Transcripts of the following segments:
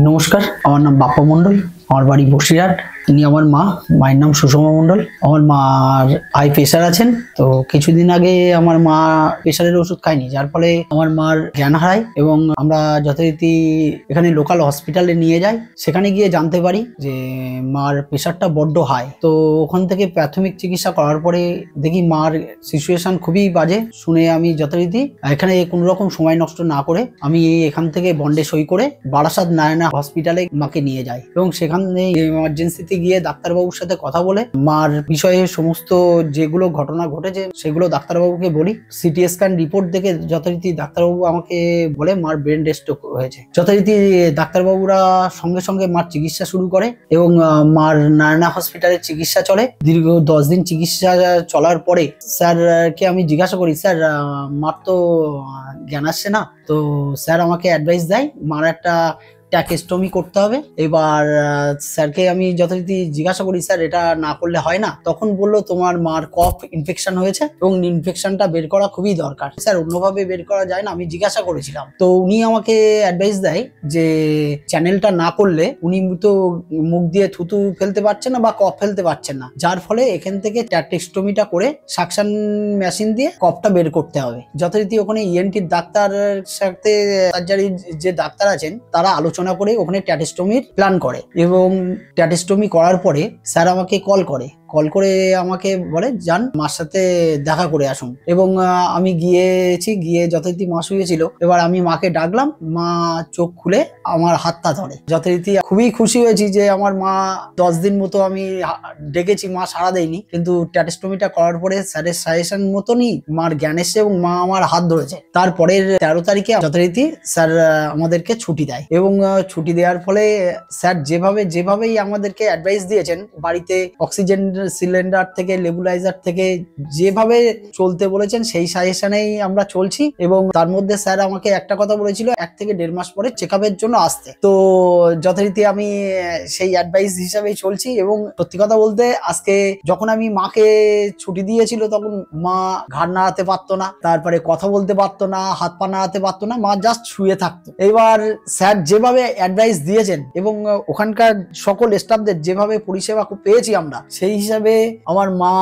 নমস্কার, আমার নাম বাপ্পা মণ্ডল। আমার বাড়ি বসিরহাট। ইনি আমার মা, মায়ের নাম সুষমা মণ্ডল। আমার মার হাই প্রেশার আছেন। তো কিছুদিন আগে আমার মা প্রেশারের ওষুধ খায়নি, যার ফলে আমার মার জ্ঞান হারায় এবং আমরা যথারীতি এখানে লোকাল হসপিটালে নিয়ে যাই। সেখানে গিয়ে জানতে পারি যে মার প্রেশারটা বড্ড হাই। তো ওখান থেকে প্রাথমিক চিকিৎসা করার পরে দেখি মার সিচুয়েশন খুবই বাজে। শুনে আমি যথারীতি এখানে কোনো রকম সময় নষ্ট না করে আমি এখান থেকে বন্ডে সই করে বারাসাত নারায়ণা হসপিটালে মাকে নিয়ে যাই এবং সেখানে এমার্জেন্সিতে গিয়ে ডাক্তারবাবুর সাথে কথা বলে মার বিষয়ে সমস্ত যেগুলো ঘটনা ঘটেছে সেগুলো ডাক্তারবাবুকে বলি। সিটি স্ক্যান রিপোর্ট দেখে যথারীতি ডাক্তারবাবু আমাকে বলে মার ব্রেন স্ট্রোক হয়েছে। যথারীতি ডাক্তারবাবুরা সঙ্গে সঙ্গে মার চিকিৎসা শুরু করে এবং মার নারায়ণা হসপিটালের চিকিৎসা চলে। দীর্ঘ 10 দিন চিকিৎসা চলার পরে স্যারকে আমি জিজ্ঞাসা করি, স্যার মার তো জ্ঞান আসছে না। তো স্যার আমাকে অ্যাডভাইস দেয় মার একটা ট্র্যাকেস্টমি করতে হবে। এবার স্যারকে আমি যথারীতি জিজ্ঞাসা করি, স্যার এটা না করলে হয় না? তখন বললো তোমার মার কফ ইনফেকশন হয়েছে এবং ইনফেকশনটা বের করা খুবই দরকার। স্যার অন্যভাবে বের করা যায় না? আমি জিজ্ঞাসা করেছিলাম। তো উনি আমাকে অ্যাডভাইস দেয় যে চ্যানেলটা না করলে উনি তো মুখ দিয়ে থুতু ফেলতে পারছেন না বা কফ ফেলতে পারছেন না, যার ফলে এখান থেকে ট্র্যাকেস্টমিটা করে সাকশন মেশিন দিয়ে কফটা বের করতে হবে। যথারীতি ওখানে ইএনটির ডাক্তারের সাথে সার্জারি যে ডাক্তার আছেন তারা আলোচনা করে ওখানে ট্র্যাকেস্টমির প্ল্যান করে এবং ট্র্যাকেস্টমি করার পরে স্যার আমাকে কল করে আমাকে বলে যান মার সাথে দেখা করে আসুন। এবং আমি গিয়ে যথারীতি মা শুয়েছিল। এবার আমি মাকে ডাকলাম, মা চোখ খুলে আমার হাতটা ধরে। যথারীতি খুবই খুশি হয়েছি যে আমার মা 10 দিন মতো আমি ডেকেছি, মা সাড়া দেয়নি, কিন্তু ট্র্যাকেস্টমিটা করার পরে স্যারের সাজেশন মতনই মার জ্ঞান এসছে এবং মা আমার হাত ধরেছে। তারপরের 13 তারিখে যথারীতি স্যার আমাদেরকে ছুটি দেয় এবং ছুটি দেওয়ার ফলে স্যার যেভাবেই আমাদেরকে অ্যাডভাইস দিয়েছেন, বাড়িতে অক্সিজেন সিলিন্ডার থেকে লেবুলাইজার থেকে যেভাবে চলতে বলেছেন সেই সাজেশনেই আমরা চলছি। এবং তার মধ্যে স্যার আমাকে একটা কথা বলেছিল, 1 থেকে 1.5 মাস পরে চেকআপের জন্য আসতে। তো যথারীতি আমি সেই অ্যাডভাইস হিসাবেই চলছি এবং সত্যি কথা বলতে আজকে যখন আমি মাকে ছুটি দিয়েছিল তখন মা ঘাড় নাড়াতে পারতো না, তারপরে কথা বলতে পারতো না, হাত পা নাড়াতে পারতো না, মা জাস্ট শুয়ে থাকতো। এবার স্যার যেভাবে অ্যাডভাইস দিয়েছেন এবং ওখানকার সকল স্টাফদের যেভাবে পরিষেবা পেয়েছি আমরা, সেই হিসাবে আমার মা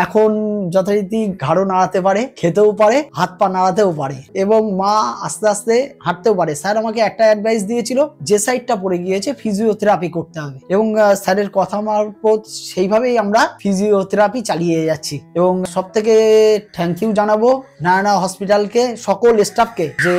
এখন যথারীতি ঘাড়ও নাড়াতে পারে, খেতেও পারে, হাত পা নাড়াতেও পারে এবং মা আস্তে আস্তে হাঁটতেও পারে। স্যার আমাকে একটা অ্যাডভাইস দিয়েছিল, যে সাইডটা পড়ে গিয়েছে ফিজিওথেরাপি করতে হবে এবং স্যারের কথা মারফত সেইভাবেই আমরা ফিজিওথেরাপি চালিয়ে যাচ্ছি। এবং সব থেকে থ্যাংক ইউ জানাবো নারায়ণা হসপিটালকে, সকল স্টাফকে, যে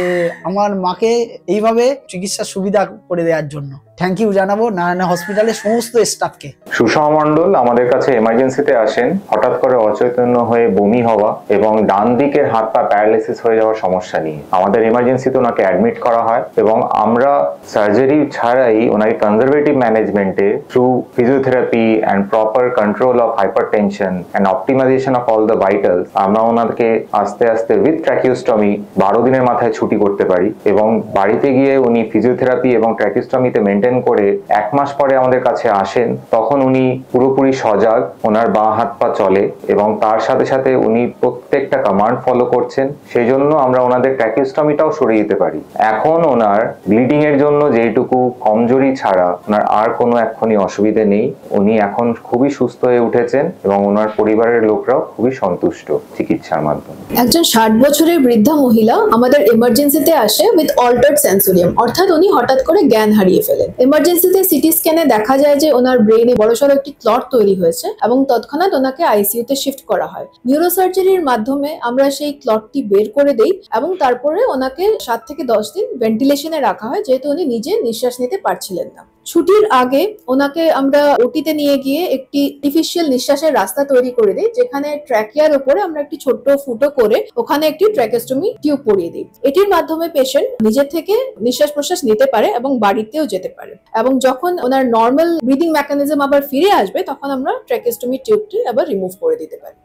আমার মাকে এইভাবে চিকিৎসার সুবিধা করে দেওয়ার জন্য থ্যাংক ইউ জানাবো নারায়ণা হসপিটালের সমস্ত স্টাফকে। সুষমা মণ্ডল আমাদের কাছে এমার্জেন্সিতে আসেন হঠাৎ করে অচৈতন্য হয়ে বমি হওয়া এবং ডান দিকের হাত পা প্যারালাইসিস হয়ে যাওয়ার সমস্যা নিয়ে আমাদের এমার্জেন্সিতে ওনাকে অ্যাডমিট করা হয় এবং আমরা সার্জারি ছাড়াই ওনাকে কনজারভেটিভ ম্যানেজমেন্টে through physiotherapy and proper control of hypertension and optimization of all the vitals আমরা ওনাকে আস্তে আস্তে উইথ ট্র্যাকিওস্টমি 12 দিনের মাথায় ছুটি করতে পারি এবং বাড়িতে গিয়ে উনি ফিজিওথেরাপি এবং ট্র্যাকিওস্টমিতে মেনটেন করে 1 মাস পরে আমাদের কাছে আসেন। তখন উনি পুরোপুরি সজাগ, ওনার বাঁ হাত পা চলে এবং তার সাথে সাথে উনি প্রত্যেকটা কমান্ড ফলো করছেন। সেই জন্য আমরা ওনাদের ট্র্যাকিওস্টমিটাও সরিয়ে দিতে পারি। এখন ওনার ব্লিডিং এর জন্য যেটুকু কমজোরি ছাড়া ওনার আর কোনো এক্ষুনি অসুবিধে নেই। উনি এখন খুবই সুস্থ হয়ে উঠেছেন এবং ওনার পরিবারের লোকরাও খুবই সন্তুষ্ট চিকিৎসার মাধ্যমে। একজন 60 বছরের বৃদ্ধা মহিলা আমাদের এমার্জেন্সিতে আসে উইথ অল্টার্ড সেন্সোরিয়াম, অর্থাৎ উনি হঠাৎ করে জ্ঞান হারিয়ে ফেলেন। এমার্জেন্সিতে সিটি স্ক্যানে দেখা যায় যে ওনার ব্রেনে বড়সড় একটি ক্লট তৈরি হয়েছে এবং তৎক্ষণাৎ ওনাকে আইসিইউতে শিফট করা হয়। নিউরোসার্জারির মাধ্যমে আমরা সেই ক্লটটি বের করে দেই এবং তারপরে ওনাকে 7 থেকে 10 দিন ভেন্টিলেশনে রাখা হয়, যেহেতু উনি নিজে নিঃশ্বাস নিতে পারছিলেন না। ছুটির আগে ওনাকে আমরা ওটিতে নিয়ে গিয়ে একটি আর্টিফিশিয়াল নিঃশ্বাসের রাস্তা তৈরি করে দিই, যেখানে ট্র্যাকিয়ার উপরে আমরা একটি ছোট্ট ফুটো করে ওখানে একটি ট্র্যাকেস্টমি টিউব পরিয়ে দিই। এটির মাধ্যমে পেশেন্ট নিজের থেকে নিঃশ্বাস প্রশ্বাস নিতে পারে এবং বাড়িতেও যেতে পারে এবং যখন ওনার নর্মাল ব্রিদিং মেকানিজম আবার ফিরে আসবে তখন আমরা ট্র্যাকেস্টমি টিউবটি আবার রিমুভ করে দিতে পারি।